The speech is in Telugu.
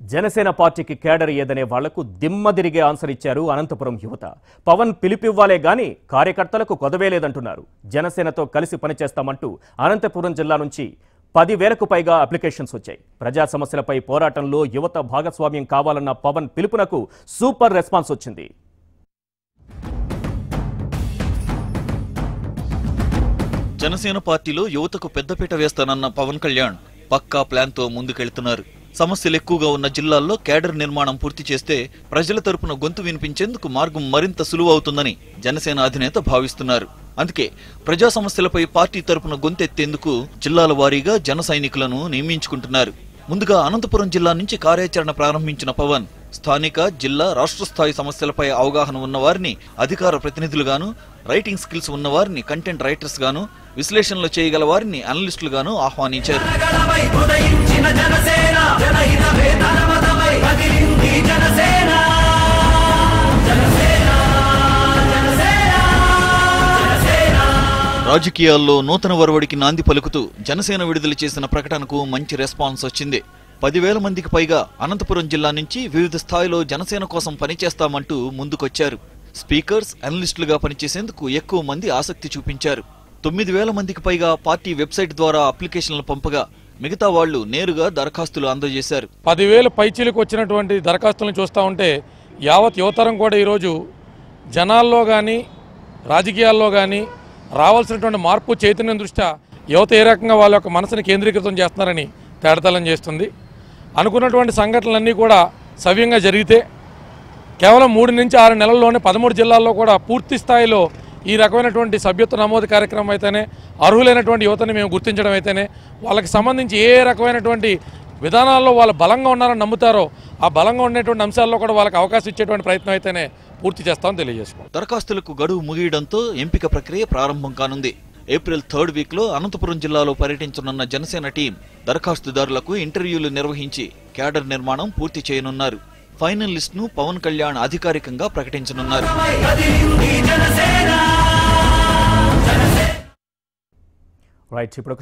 జనసేన పార్టీకి కేడర్ ఏదనే వాళ్లకు దిమ్మదిరిగే ఆన్సర్ ఇచ్చారు అనంతపురం యువత. పవన్ పిలిపివ్వాలే గాని కార్యకర్తలకు కొదవేలేదంటున్నారు. జనసేనతో కలిసి పనిచేస్తామంటూ అనంతపురం జిల్లా నుంచి 10,000కు పైగా అప్లికేషన్స్ వచ్చాయి. ప్రజా సమస్యలపై పోరాటంలో యువత భాగస్వామ్యం కావాలన్న పవన్ పిలుపునకు సూపర్ రెస్పాన్స్ వచ్చింది. జనసేన పార్టీలో యువతకు పెద్దపీట వేస్తానన్న పవన్ కళ్యాణ్ పక్కా ప్లాన్తో ముందుకెళ్తున్నారు. సమస్యలు ఎక్కువగా ఉన్న జిల్లాల్లో కేడర్ నిర్మాణం పూర్తి చేస్తే ప్రజల తరపున గొంతు వినిపించేందుకు మార్గం మరింత సులువవుతుందని జనసేన అధినేత భావిస్తున్నారు. అందుకే ప్రజా సమస్యలపై పార్టీ తరపున గొంతెత్తేందుకు జిల్లాల వారీగా జన సైనికులను నియమించుకుంటున్నారు. ముందుగా అనంతపురం జిల్లా నుంచి కార్యాచరణ ప్రారంభించిన పవన్ స్థానిక, జిల్లా, రాష్ట్ర స్థాయి సమస్యలపై అవగాహన ఉన్నవారిని అధికార ప్రతినిధులుగాను, రైటింగ్ స్కిల్స్ ఉన్నవారిని కంటెంట్ రైటర్స్ గాను, విశ్లేషణలు చేయగల వారిని అనలిస్టులుగాను ఆహ్వానించారు. రాజకీయాల్లో నూతన వరవడికి నాంది పలుకుతూ జనసేన విడుదల చేసిన ప్రకటనకు మంచి రెస్పాన్స్ వచ్చింది. 10,000 మందికి పైగా అనంతపురం జిల్లా నుంచి వివిధ స్థాయిలో జనసేన కోసం పనిచేస్తామంటూ ముందుకొచ్చారు. స్పీకర్స్, అనలిస్టులుగా పనిచేసేందుకు ఎక్కువ మంది ఆసక్తి చూపించారు. 9,000 మందికి పైగా పార్టీ వెబ్సైట్ ద్వారా అప్లికేషన్లు పంపగా మిగతా వాళ్లు నేరుగా దరఖాస్తులు అందజేశారు. 10,000 పైచీలకు వచ్చినటువంటి దరఖాస్తులను చూస్తూ ఉంటే యావత్ యువతరం కూడా ఈరోజు జనాల్లో కానీ రాజకీయాల్లో కానీ రావాల్సినటువంటి మార్పు చైతన్యం దృష్ట్యా యువత ఏ రకంగా వాళ్ళ యొక్క మనసుని కేంద్రీకృతం చేస్తున్నారని తేటతలం చేస్తుంది. అనుకున్నటువంటి సంఘటనలన్నీ కూడా సవ్యంగా జరిగితే కేవలం 3 నుంచి 6 నెలల్లోనే 13 జిల్లాల్లో కూడా పూర్తి స్థాయిలో ఈ రకమైనటువంటి సభ్యత్వ నమోదు కార్యక్రమం అయితేనే, అర్హులైనటువంటి యువతని మేము గుర్తించడం అయితేనే, వాళ్ళకి సంబంధించి ఏ రకమైనటువంటి విధానాల్లో వాళ్ళు బలంగా ఉన్నారని నమ్ముతారో ఆ బలంగా ఉండేటువంటి అంశాల్లో కూడా వాళ్ళకి అవకాశం ఇచ్చేటువంటి ప్రయత్నం అయితేనే పూర్తి చేస్తామని తెలియజేసుకోండి. దరఖాస్తులకు గడువు ముగియడంతో ఎంపిక ప్రక్రియ ప్రారంభం కానుంది. ఏప్రిల్ 3rd వీక్లో అనంతపురం జిల్లాలో పర్యటించనున్న జనసేన టీం దరఖాస్తుదారులకు ఇంటర్వ్యూలు నిర్వహించి కేడర్ నిర్మాణం పూర్తి చేయనున్నారు. ఫైనల్ లిస్ట్ ను పవన్ కళ్యాణ్ అధికారికంగా ప్రకటించనున్నారు. రైట్, ఇప్పుడు